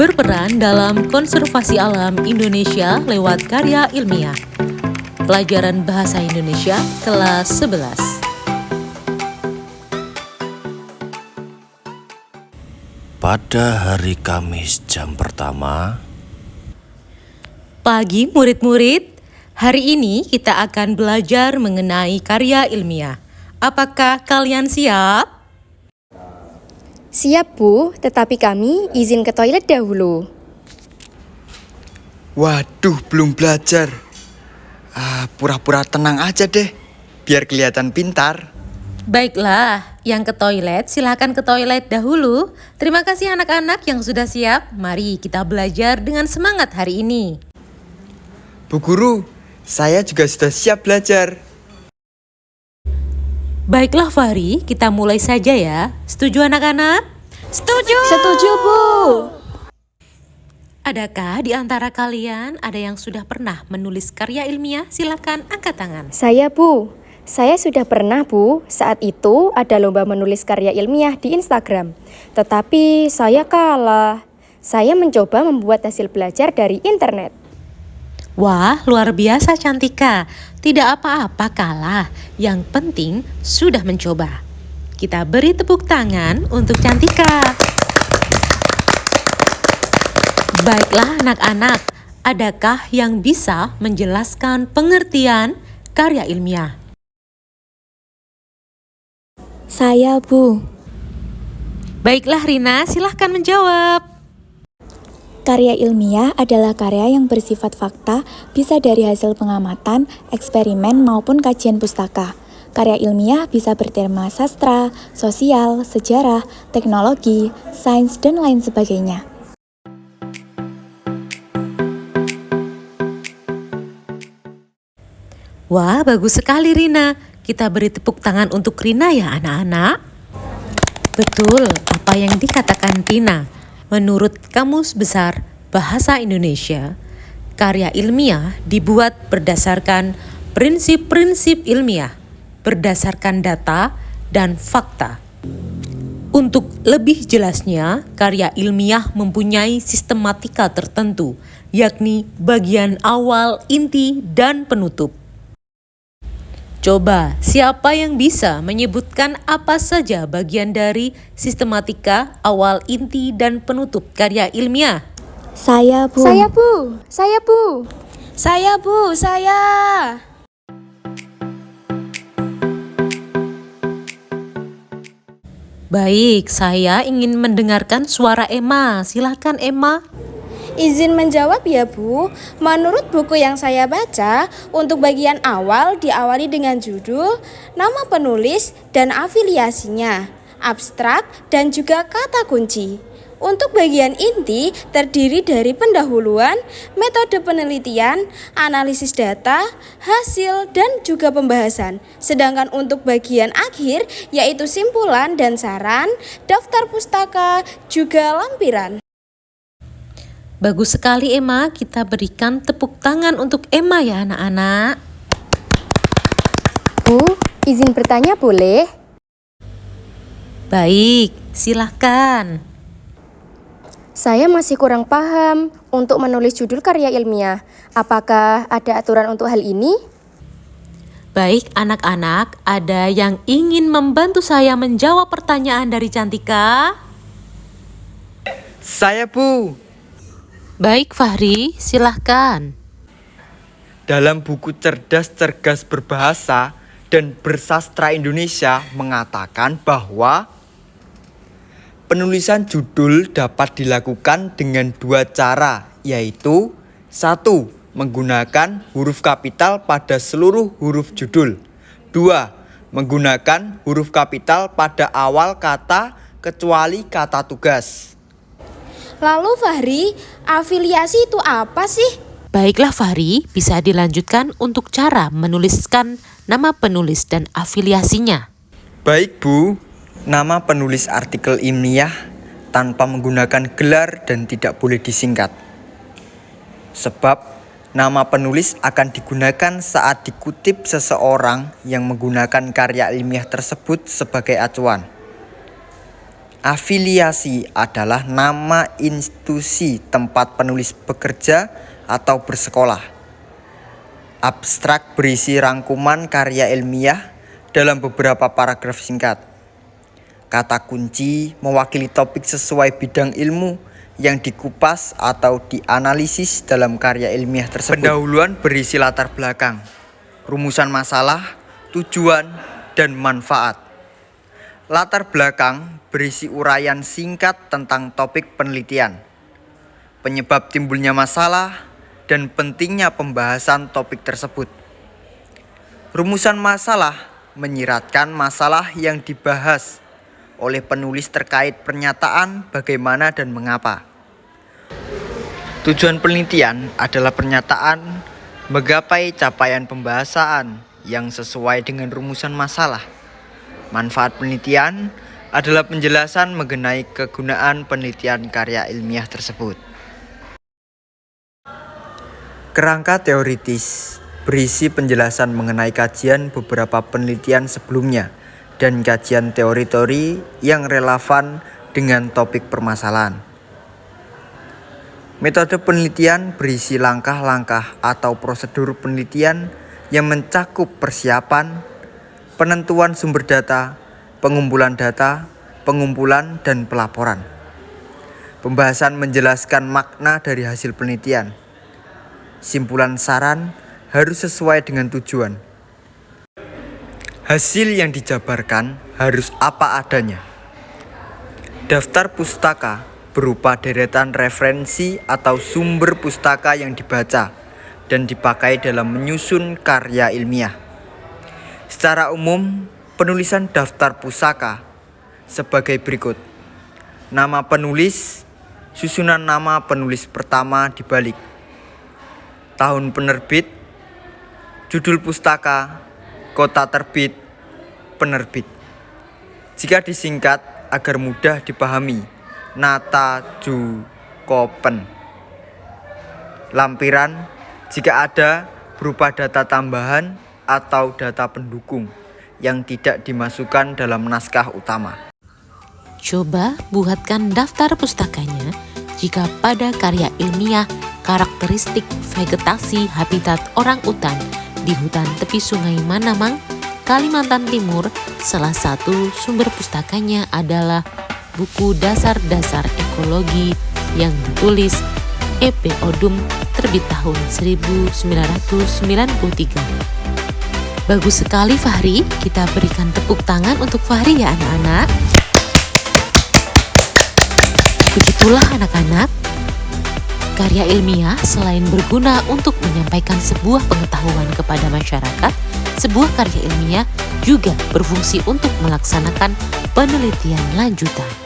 berperan dalam konservasi alam Indonesia lewat karya ilmiah. Pelajaran Bahasa Indonesia kelas 11. Pada hari Kamis jam pertama. Pagi murid-murid, hari ini kita akan belajar mengenai karya ilmiah. Apakah kalian siap? Siap, Bu, tetapi kami izin ke toilet dahulu. Waduh, belum belajar. Pura-pura tenang aja deh, biar kelihatan pintar. Baiklah, yang ke toilet silakan ke toilet dahulu. Terima kasih anak-anak yang sudah siap. Mari kita belajar dengan semangat hari ini. Bu Guru, saya juga sudah siap belajar. Baiklah Fahri, kita mulai saja ya. Setuju anak-anak? Setuju! Setuju, Bu! Adakah di antara kalian ada yang sudah pernah menulis karya ilmiah? Silakan angkat tangan. Saya, Bu. Saya sudah pernah, Bu. Saat itu ada lomba menulis karya ilmiah di Instagram. Tetapi saya kalah. Saya mencoba membuat hasil belajar dari internet. Wah, luar biasa Cantika. Tidak apa-apa kalah. Yang penting sudah mencoba. Kita beri tepuk tangan untuk Cantika. Baiklah anak-anak, adakah yang bisa menjelaskan pengertian karya ilmiah? Saya, Bu. Baiklah Rina, silahkan menjawab. Karya ilmiah adalah karya yang bersifat fakta, bisa dari hasil pengamatan, eksperimen, maupun kajian pustaka. Karya ilmiah bisa bertema sastra, sosial, sejarah, teknologi, sains, dan lain sebagainya. Wah, bagus sekali Rina. Kita beri tepuk tangan untuk Rina ya anak-anak. Betul apa yang dikatakan Rina. Menurut Kamus Besar Bahasa Indonesia, karya ilmiah dibuat berdasarkan prinsip-prinsip ilmiah, berdasarkan data dan fakta. Untuk lebih jelasnya, karya ilmiah mempunyai sistematika tertentu, yakni bagian awal, inti, dan penutup. Coba, siapa yang bisa menyebutkan apa saja bagian dari sistematika, awal, inti, dan penutup karya ilmiah? Saya, Bu. Saya, Bu. Saya, Bu. Saya, Bu. Saya. Baik, saya ingin mendengarkan suara Emma. Silakan Emma. Izin menjawab ya Bu, menurut buku yang saya baca, untuk bagian awal diawali dengan judul, nama penulis dan afiliasinya, abstrak dan juga kata kunci. Untuk bagian inti terdiri dari pendahuluan, metode penelitian, analisis data, hasil, dan juga pembahasan. Sedangkan untuk bagian akhir yaitu simpulan dan saran, daftar pustaka, juga lampiran. Bagus sekali Emma, kita berikan tepuk tangan untuk Emma ya anak-anak. Bu, izin bertanya boleh? Baik, silahkan. Saya masih kurang paham untuk menulis judul karya ilmiah. Apakah ada aturan untuk hal ini? Baik anak-anak, ada yang ingin membantu saya menjawab pertanyaan dari Cantika? Saya, Bu. Baik Fahri, silahkan. Dalam buku Cerdas Cergas Berbahasa dan Bersastra Indonesia mengatakan bahwa penulisan judul dapat dilakukan dengan dua cara, yaitu 1. Menggunakan huruf kapital pada seluruh huruf judul. 2. Menggunakan huruf kapital pada awal kata kecuali kata tugas. Lalu Fahri, afiliasi itu apa sih? Baiklah Fahri, bisa dilanjutkan untuk cara menuliskan nama penulis dan afiliasinya. Baik Bu, nama penulis artikel ilmiah tanpa menggunakan gelar dan tidak boleh disingkat. Sebab nama penulis akan digunakan saat dikutip seseorang yang menggunakan karya ilmiah tersebut sebagai acuan. Afiliasi adalah nama institusi tempat penulis bekerja atau bersekolah. Abstrak berisi rangkuman karya ilmiah dalam beberapa paragraf singkat. Kata kunci mewakili topik sesuai bidang ilmu yang dikupas atau dianalisis dalam karya ilmiah tersebut. Pendahuluan berisi latar belakang, rumusan masalah, tujuan, dan manfaat. Latar belakang berisi uraian singkat tentang topik penelitian, penyebab timbulnya masalah, dan pentingnya pembahasan topik tersebut. Rumusan masalah menyiratkan masalah yang dibahas oleh penulis terkait pernyataan bagaimana dan mengapa. Tujuan penelitian adalah pernyataan menggapai capaian pembahasan yang sesuai dengan rumusan masalah. Manfaat penelitian adalah penjelasan mengenai kegunaan penelitian karya ilmiah tersebut. Kerangka teoritis berisi penjelasan mengenai kajian beberapa penelitian sebelumnya dan kajian teori-teori yang relevan dengan topik permasalahan. Metode penelitian berisi langkah-langkah atau prosedur penelitian yang mencakup persiapan, penentuan sumber data, pengumpulan dan pelaporan. Pembahasan menjelaskan makna dari hasil penelitian. Simpulan saran harus sesuai dengan tujuan. Hasil yang dijabarkan harus apa adanya. Daftar pustaka berupa deretan referensi atau sumber pustaka yang dibaca dan dipakai dalam menyusun karya ilmiah. Secara umum, penulisan daftar pusaka sebagai berikut. Nama penulis, susunan nama penulis pertama dibalik. Tahun penerbit, judul pustaka, kota terbit, penerbit. Jika disingkat agar mudah dipahami, nata jukopen. Lampiran, jika ada, berupa data tambahan atau data pendukung yang tidak dimasukkan dalam naskah utama. Coba buatkan daftar pustakanya jika pada karya ilmiah karakteristik vegetasi habitat orang utan di hutan tepi sungai Manamang, Kalimantan Timur. Salah satu sumber pustakanya adalah buku dasar-dasar ekologi yang ditulis E.P. Odum, terbit tahun 1993. Bagus sekali Fahri, kita berikan tepuk tangan untuk Fahri ya anak-anak. Begitulah anak-anak, karya ilmiah selain berguna untuk menyampaikan sebuah pengetahuan kepada masyarakat, sebuah karya ilmiah juga berfungsi untuk melaksanakan penelitian lanjutan.